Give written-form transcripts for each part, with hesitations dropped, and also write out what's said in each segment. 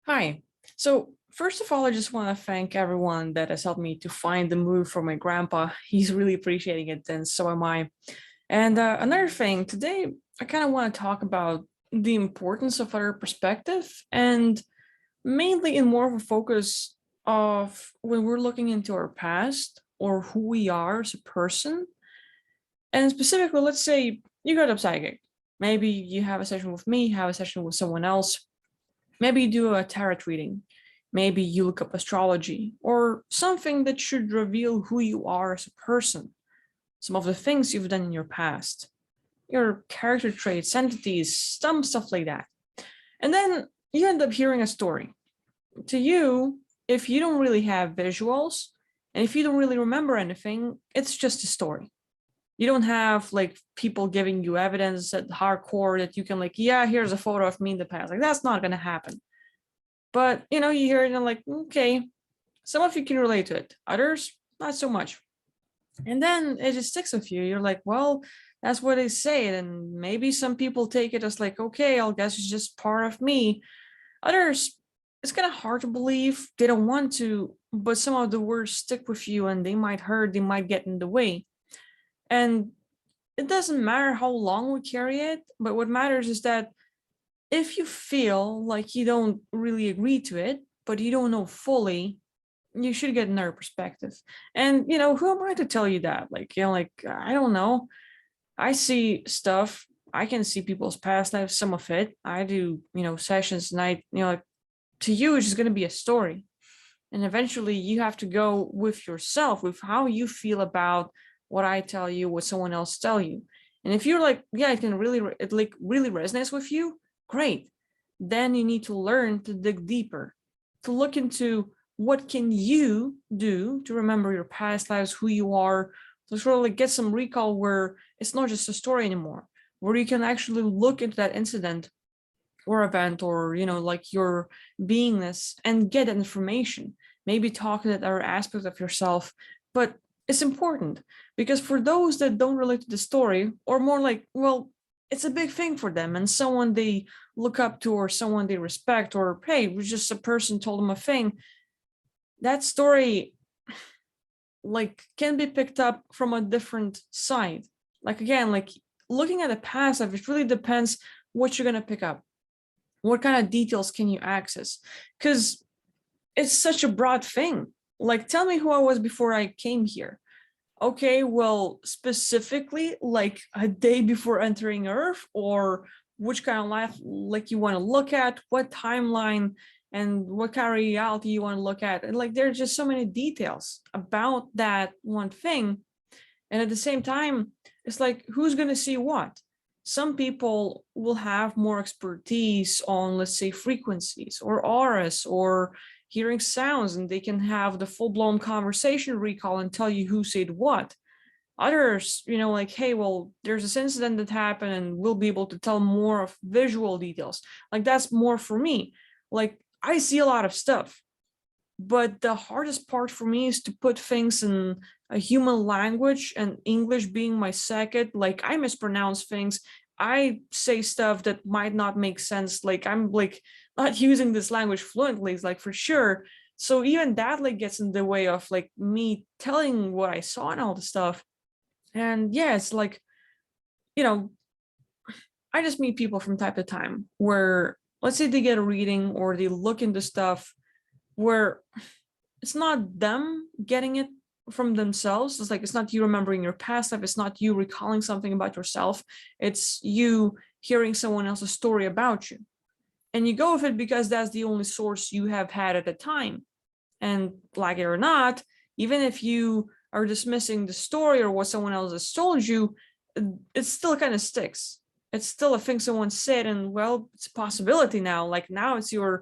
Hi. So, first of all, I just want to thank everyone that has helped me to find the move for my grandpa. He's really appreciating it, and so am I. And another thing, today I kind of want to talk about the importance of other perspective, and mainly in more of a focus of when we're looking into our past or who we are as a person. And specifically, let's say you go to a psychic. Maybe you have a session with me, have a session with someone else. Maybe you do a tarot reading. Maybe you look up astrology or something that should reveal who you are as a person, some of the things you've done in your past, your character traits, entities, some stuff like that. And then you end up hearing a story. To you, if you don't really have visuals and if you don't really remember anything, it's just a story. You don't have like people giving you evidence at hardcore that you can like, yeah, here's a photo of me in the past. Like that's not gonna happen. But you hear it and you're like, okay, some of you can relate to it, others not so much. And then it just sticks with you. You're like, well, that's what they say. And maybe some people take it as like, okay, I guess it's just part of me. Others, it's kind of hard to believe. They don't want to, but some of the words stick with you and they might hurt, they might get in the way. And it doesn't matter how long we carry it, but what matters is that if you feel like you don't really agree to it, but you don't know fully, you should get another perspective. And who am I to tell you that? Like, like I don't know. I see stuff. I can see people's past lives, some of it. I do, sessions and like to you, it's just gonna be a story. And eventually you have to go with yourself, with how you feel about what I tell you, what someone else tell you. And if you're like, yeah, it can really it like really resonates with you, great. Then you need to learn to dig deeper, to look into what can you do to remember your past lives, who you are, to sort of like get some recall where it's not just a story anymore, where you can actually look into that incident or event or like your beingness and get information, maybe talk to that other aspect of yourself. But it's important because for those that don't relate to the story, or more like, well, it's a big thing for them and someone they look up to or someone they respect, or hey, it was just a person told them a thing, that story like can be picked up from a different side. Like again, like looking at the past life, it really depends what you're going to pick up, what kind of details can you access, because it's such a broad thing. Like tell me who I was before I came here. Okay, well, specifically like a day before entering Earth, or which kind of life like you want to look at, what timeline and what kind of reality you want to look at. And like there's just so many details about that one thing. And at the same time, it's like who's going to see what? Some people will have more expertise on, let's say, frequencies or auras or hearing sounds, and they can have the full-blown conversation recall and tell you who said what. Others, like, hey, well, there's this incident that happened and we'll be able to tell more of visual details. Like that's more for me. Like I see a lot of stuff, but the hardest part for me is to put things in a human language, and English being my second. Like I mispronounce things, I say stuff that might not make sense, like I'm like not using this language fluently, it's like for sure. So even that like gets in the way of like me telling what I saw and all the stuff. And yeah, it's like, you know I just meet people from time to time where, let's say, they get a reading or they look into stuff where it's not them getting it from themselves. It's like it's not you remembering your past life, it's not you recalling something about yourself, it's you hearing someone else's story about you, and you go with it because that's the only source you have had at the time. And like it or not, even if you are dismissing the story or what someone else has told you, it still kind of sticks. It's still a thing someone said, and well, it's a possibility now. Like now it's your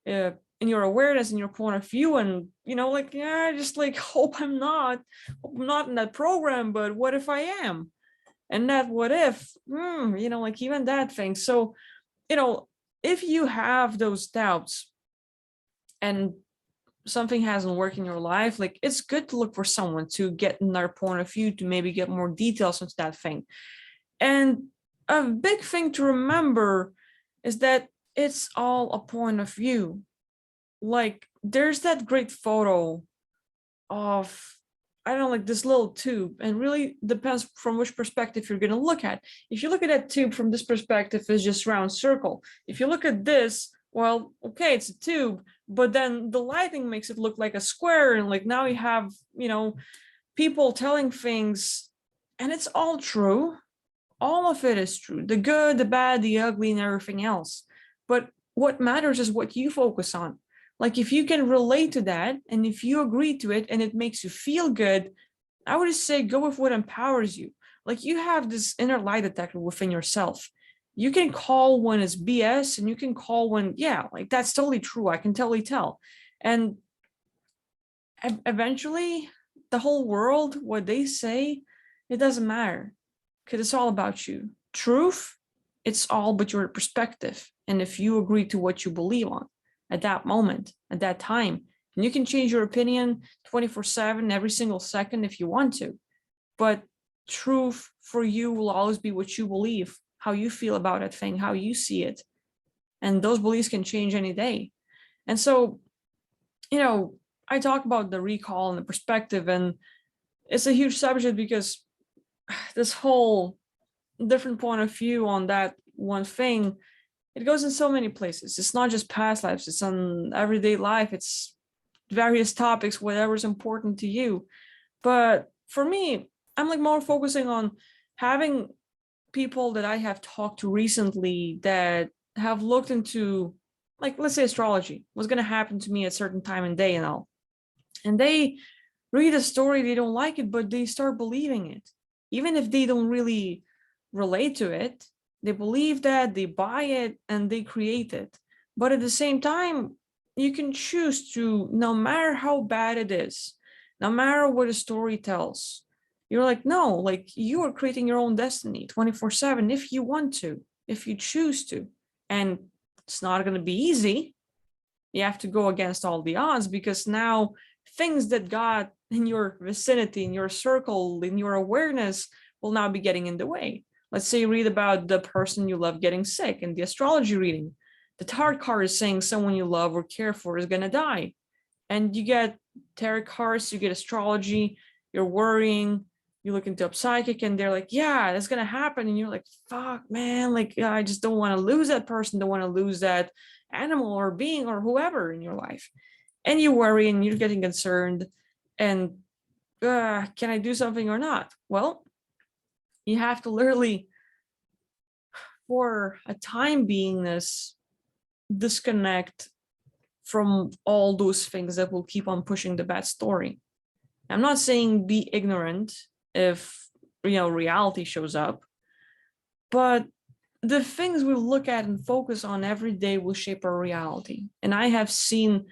in your awareness and your point of view, and like, yeah, I just like hope I'm not in that program, but what if I am? And that what if, like even that thing. So, you know, if you have those doubts and something hasn't worked in your life, like it's good to look for someone to get another point of view, to maybe get more details into that thing. And a big thing to remember is that it's all a point of view. like there's that great photo of, I don't know, like this little tube, and really depends from which perspective you're going to look at. If you look at that tube from this perspective, it's just round circle. If you look at this, well, okay, it's a tube, but then the lighting makes it look like a square, and like now you have, people telling things, and it's all true. All of it is true, the good, the bad, the ugly, and everything else. But what matters is what you focus on. Like if you can relate to that, and if you agree to it and it makes you feel good, I would just say go with what empowers you. Like you have this inner lie detector within yourself. You can call when it's BS, and you can call when, yeah, like that's totally true. I can totally tell. And eventually, the whole world, what they say, it doesn't matter, because it's all about you. Truth, it's all but your perspective. And if you agree to what you believe on at that moment, at that time, and you can change your opinion 24/7, every single second if you want to. But truth for you will always be what you believe, how you feel about that thing, how you see it. And those beliefs can change any day. And so, I talk about the recall and the perspective, and it's a huge subject because this whole different point of view on that one thing, it goes in so many places. It's not just past lives, it's on everyday life, it's various topics, whatever's important to you. But for me, I'm like more focusing on having people that I have talked to recently that have looked into, like, let's say astrology, what's going to happen to me at a certain time and day and all. And they read a story, they don't like it, but they start believing it. Even if they don't really relate to it, they believe that, they buy it, and they create it. But at the same time, you can choose to, no matter how bad it is, no matter what a story tells, you're like, no, like you are creating your own destiny 24/7 if you want to, if you choose to. And it's not going to be easy. You have to go against all the odds, because now things that got in your vicinity, in your circle, in your awareness will now be getting in the way. Let's say you read about the person you love getting sick in the astrology reading. The tarot card is saying someone you love or care for is going to die. And you get tarot cards, you get astrology, you're worrying, you look into a psychic, and they're like, yeah, that's going to happen. And you're like, fuck, man, like, I just don't want to lose that person, don't want to lose that animal or being or whoever in your life. And you worry and you're getting concerned, and can I do something or not? Well, you have to literally, for a time beingness, disconnect from all those things that will keep on pushing the bad story. I'm not saying be ignorant if reality shows up, but the things we look at and focus on every day will shape our reality. And I have seen,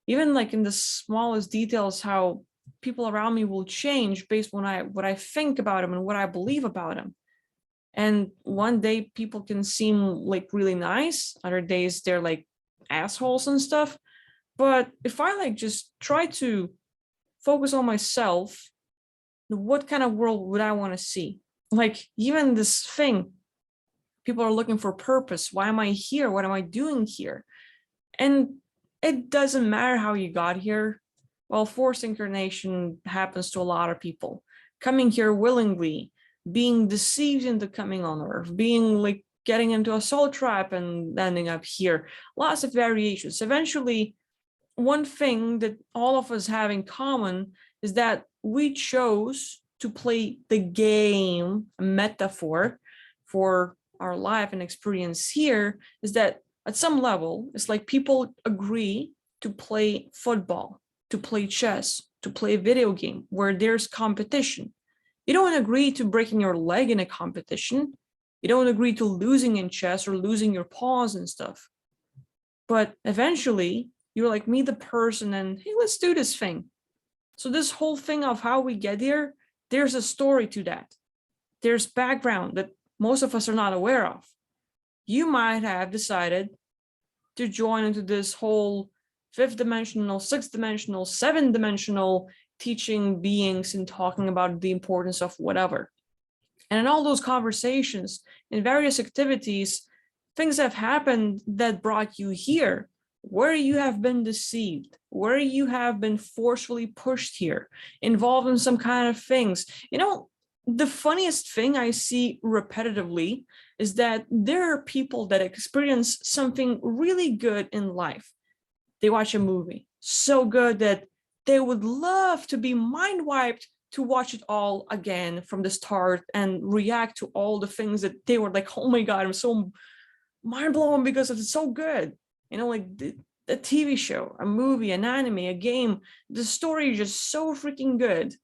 even like in the smallest details, how people around me will change based on what I think about them and what I believe about them. And one day people can seem like really nice, other days they're like assholes and stuff. But if I like just try to focus on myself, what kind of world would I want to see? Like even this thing, people are looking for purpose. Why am I here? What am I doing here? And it doesn't matter how you got here. Well, forced incarnation happens to a lot of people. Coming here willingly, being deceived into coming on Earth, being like getting into a soul trap and ending up here. Lots of variations. Eventually, one thing that all of us have in common is that we chose to play the game, a metaphor for our life and experience here, is that at some level, it's like people agree to play football, to play chess, to play a video game where there's competition. You don't agree to breaking your leg in a competition. You don't agree to losing in chess or losing your paws and stuff. But eventually, you're like, meet the person and, hey, let's do this thing. So this whole thing of how we get here, there's a story to that. There's background that most of us are not aware of. You might have decided to join into this whole fifth dimensional, sixth dimensional, seventh dimensional teaching beings and talking about the importance of whatever. And in all those conversations, in various activities, things have happened that brought you here. where you have been deceived, where you have been forcefully pushed here, involved in some kind of things. The funniest thing I see repetitively is that there are people that experience something really good in life. They watch a movie so good that they would love to be mind wiped to watch it all again from the start and react to all the things that they were like, oh my God, I'm so mind blown because it's so good. Like the TV show, a movie, an anime, a game, the story is just so freaking good.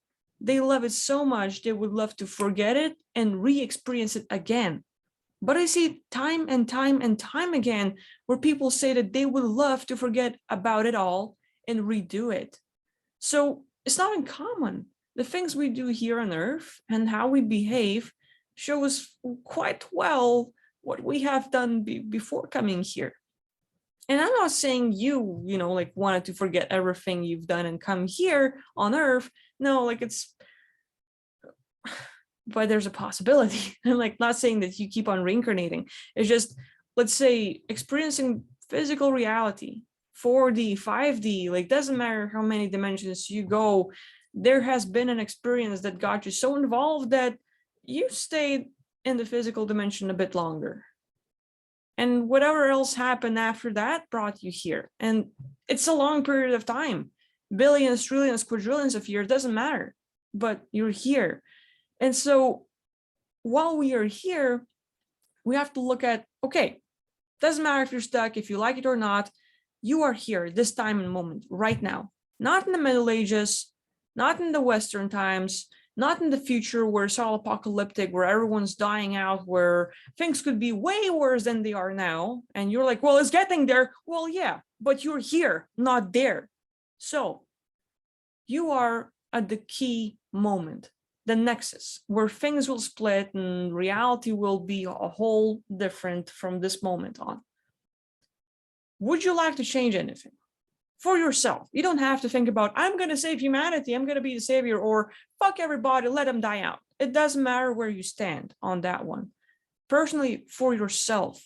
They love it so much, they would love to forget it and re-experience it again. But I see time and time and time again where people say that they would love to forget about it all and redo it. So it's not uncommon. The things we do here on Earth and how we behave show us quite well what we have done before coming here. And I'm not saying like wanted to forget everything you've done and come here on Earth. No, like it's, but there's a possibility. I'm like not saying that you keep on reincarnating. It's just, let's say, experiencing physical reality, 4D, 5D, like doesn't matter how many dimensions you go, there has been an experience that got you so involved that you stayed in the physical dimension a bit longer. And whatever else happened after that brought you here. And it's a long period of time. Billions, trillions, quadrillions of years, doesn't matter. But you're here. And so while we are here, we have to look at, okay, doesn't matter if you're stuck, if you like it or not, you are here this time and moment, right now. Not in the Middle Ages, not in the Western times, not in the future where it's all apocalyptic, where everyone's dying out, where things could be way worse than they are now. And you're like, well, it's getting there. Well, yeah, but you're here, not there. So you are at the key moment, the nexus, where things will split and reality will be a whole different from this moment on. Would you like to change anything? For yourself. You don't have to think about, I'm going to save humanity, I'm going to be the savior, or fuck everybody, let them die out. It doesn't matter where you stand on that one. Personally, for yourself,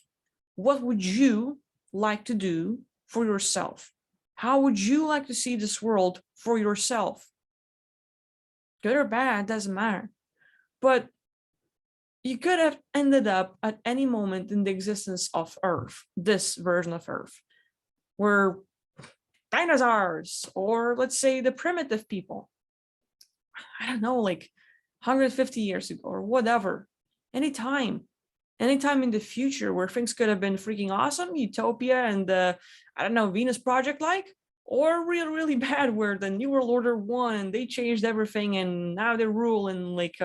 what would you like to do for yourself? How would you like to see this world for yourself? Good or bad, doesn't matter. But you could have ended up at any moment in the existence of Earth, this version of Earth, where dinosaurs, or let's say the primitive people, I don't know, like 150 years ago or whatever, anytime in the future where things could have been freaking awesome, utopia and I don't know, Venus Project like, or really bad where the New World Order won and they changed everything and now they rule and like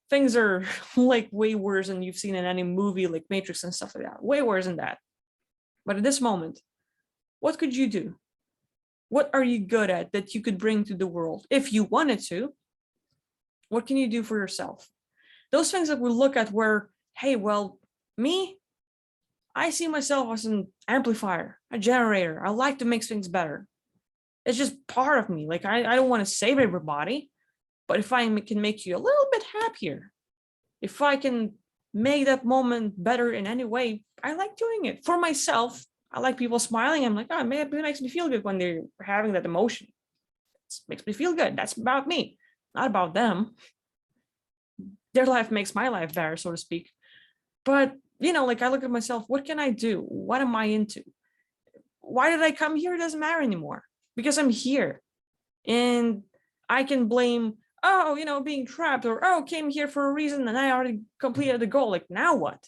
things are like way worse than you've seen in any movie like Matrix and stuff like that, way worse than that. But at this moment, what could you do? What are you good at that you could bring to the world? If you wanted to, what can you do for yourself? Those things that we look at where, hey, well, me, I see myself as an amplifier, a generator. I like to make things better. It's just part of me. Like, I don't want to save everybody, but if I can make you a little bit happier, if I can make that moment better in any way, I like doing it for myself. I like people smiling. I'm like, oh, man, it makes me feel good when they're having that emotion. It makes me feel good. That's about me, not about them. Their life makes my life better, so to speak. But, like I look at myself, what can I do? What am I into? Why did I come here? It doesn't matter anymore because I'm here. And I can blame, being trapped or, came here for a reason and I already completed the goal. Like, now what?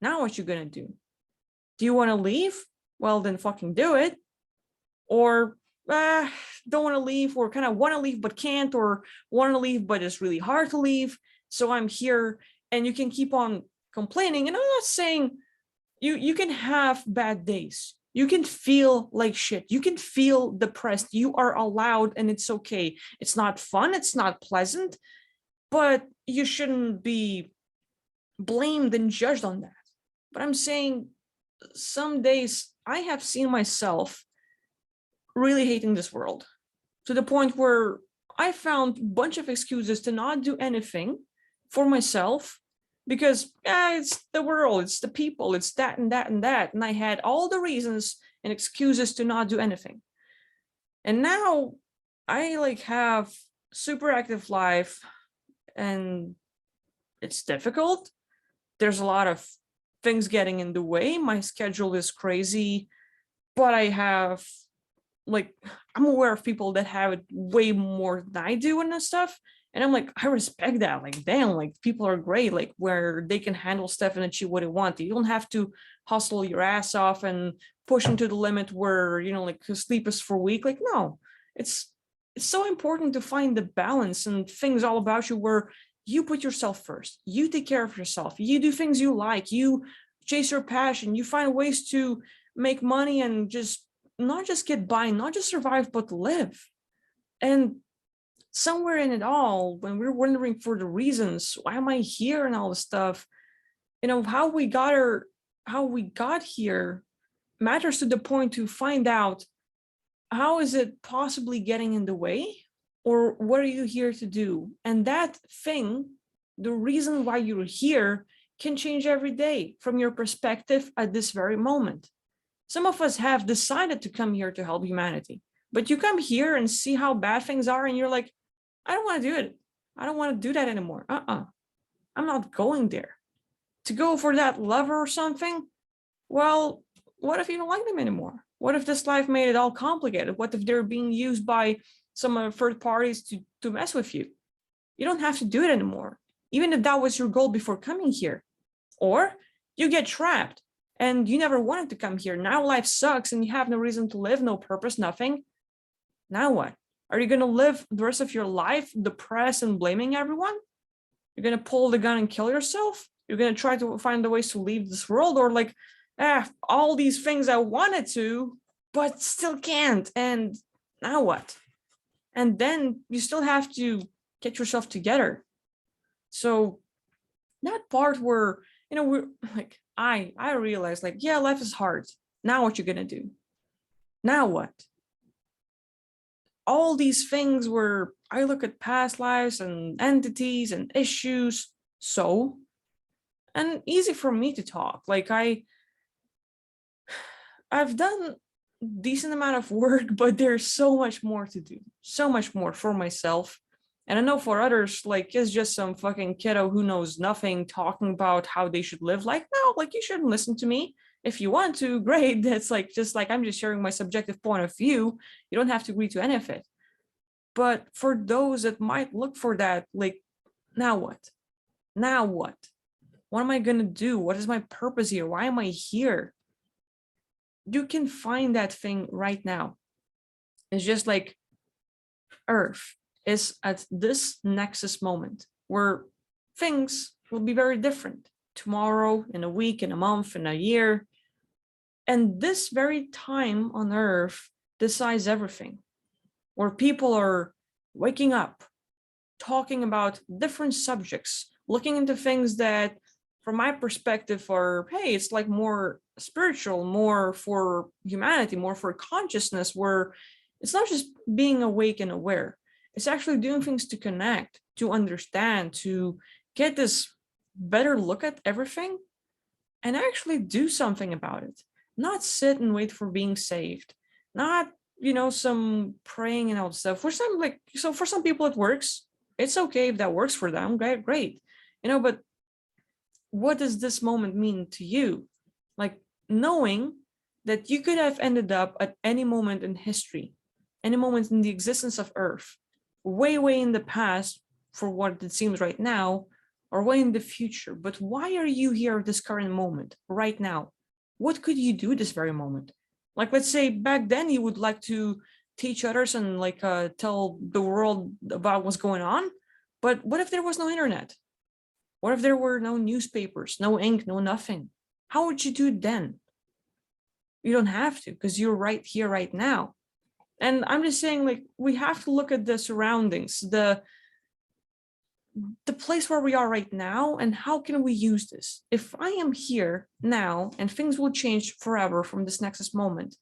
Now what you gonna do? Do you want to leave? Well, then fucking do it. Or don't want to leave, or kind of want to leave but can't, or want to leave but it's really hard to leave. So I'm here, and you can keep on complaining. And I'm not saying you can have bad days. You can feel like shit. You can feel depressed. You are allowed, and it's okay. It's not fun. It's not pleasant, but you shouldn't be blamed and judged on that. But I'm saying some days I have seen myself really hating this world to the point where I found a bunch of excuses to not do anything for myself because it's the world, it's the people, it's that and that and that. And I had all the reasons and excuses to not do anything. And now I like have super active life, and it's difficult. There's a lot of things getting in the way. My schedule is crazy, but I'm aware of people that have it way more than I do and stuff. And I'm like, I respect that. Like, damn, like people are great, like where they can handle stuff and achieve what they want. You don't have to hustle your ass off and push into the limit where, like sleep is for weak. Like, no, it's so important to find the balance and things all about you where you put yourself first. You take care of yourself. You do things you like. You chase your passion. You find ways to make money and just not just get by, not just survive, but live. And somewhere in it all, when we're wondering for the reasons, why am I here and all this stuff, how we got here matters to the point to find out how is it possibly getting in the way, or what are you here to do? And that thing, the reason why you're here, can change every day from your perspective at this very moment. Some of us have decided to come here to help humanity, but you come here and see how bad things are, and you're like, I don't want to do it. I don't want to do that anymore. I'm not going there. To go for that lover or something, well, what if you don't like them anymore? What if this life made it all complicated? What if they're being used by some third parties to mess with you? You don't have to do it anymore, even if that was your goal before coming here. Or you get trapped and you never wanted to come here. Now life sucks and you have no reason to live, no purpose, nothing. Now what? Are you going to live the rest of your life depressed and blaming everyone? You're going to pull the gun and kill yourself? You're going to try to find the ways to leave this world, or like, all these things I wanted to, but still can't. And now what? And then you still have to get yourself together. So that part where, we're like, I realized, like, yeah, life is hard. Now what you gonna do? Now what? All these things where I look at past lives and entities and issues, and easy for me to talk. Like I've done decent amount of work, but there's so much more to do, so much more for myself. And I know for others, like, it's just some fucking kiddo who knows nothing talking about how they should live. Like, no, like, you shouldn't listen to me. If you want to, great. That's like, just like, I'm just sharing my subjective point of view. You don't have to agree to any of it. But for those that might look for that, like, now what? Now what? What am I going to do? What is my purpose here? Why am I here? You can find that thing right now. It's just like Earth is at this nexus moment where things will be very different tomorrow, in a week, in a month, in a year. And this very time on Earth decides everything, where people are waking up, talking about different subjects, looking into things that, from my perspective, are, hey, it's like more spiritual, more for humanity, more for consciousness, where it's not just being awake and aware. It's actually doing things to connect, to understand, to get this better look at everything and actually do something about it. Not sit and wait for being saved. Not, some praying and all stuff. For some, for some people it works. It's okay if that works for them. Great. But what does this moment mean to you? Like, knowing that you could have ended up at any moment in history, any moment in the existence of Earth, way in the past for what it seems right now, or way in the future. But why are you here at this current moment, right now? What could you do this very moment? Like, let's say back then you would like to teach others and tell the world about what's going on. But what if there was no internet? What if there were no newspapers, no ink, no nothing? How would you do it then? You don't have to, because you're right here, right now. And I'm just saying, like, we have to look at the surroundings, the place where we are right now, and how can we use this? If I am here now and things will change forever from this nexus moment,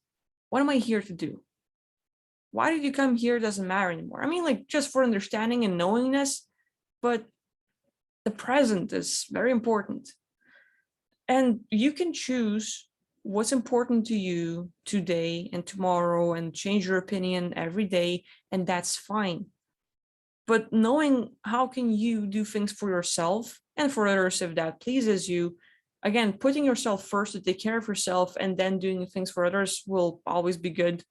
what am I here to do? Why did you come here? Doesn't matter anymore. I mean, like, just for understanding and knowingness, but the present is very important. And you can choose what's important to you today and tomorrow and change your opinion every day, and that's fine. But knowing how can you do things for yourself and for others if that pleases you, again, putting yourself first to take care of yourself and then doing things for others will always be good.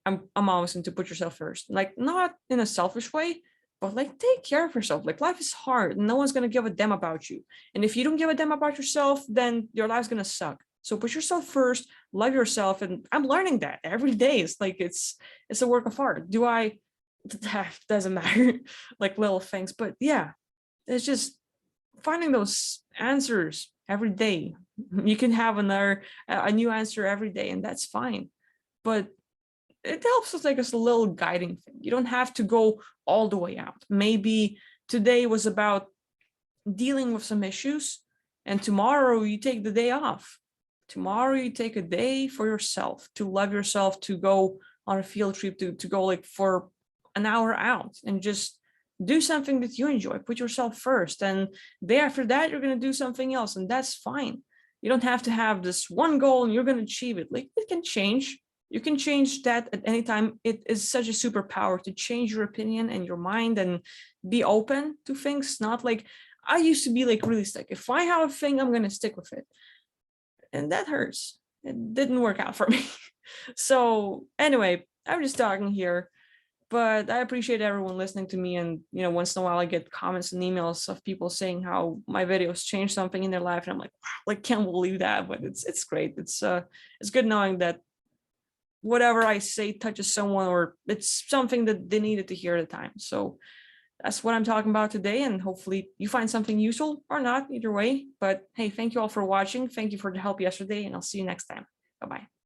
I'm always into put yourself first, like not in a selfish way, but like take care of yourself. Like life is hard. No one's gonna give a damn about you, and if you don't give a damn about yourself, then your life's gonna suck. So put yourself first, love yourself, and I'm learning that every day. It's like it's a work of art. Do I? Doesn't matter, like little things, but yeah, it's just finding those answers every day. You can have a new answer every day, and that's fine. But it helps us like as a little guiding thing. You don't have to go all the way out. Maybe today was about dealing with some issues, and tomorrow you take the day off. Tomorrow you take a day for yourself, to love yourself, to go on a field trip, to go like for an hour out and just do something that you enjoy. Put yourself first. And day after that, you're going to do something else, and that's fine. You don't have to have this one goal and you're going to achieve it. Like it can change. You can change that at any time. It is such a superpower to change your opinion and your mind and be open to things. Not like I used to be like really stuck. If I have a thing, I'm going to stick with it. And that hurts. It didn't work out for me. So anyway, I'm just talking here, but I appreciate everyone listening to me. And once in a while I get comments and emails of people saying how my videos changed something in their life, and I'm like, wow, like can't believe that. But it's great. It's good knowing that whatever I say touches someone, or it's something that they needed to hear at the time. So that's what I'm talking about today, and hopefully you find something useful or not, either way. But hey, thank you all for watching. Thank you for the help yesterday, and I'll see you next time. Bye-bye.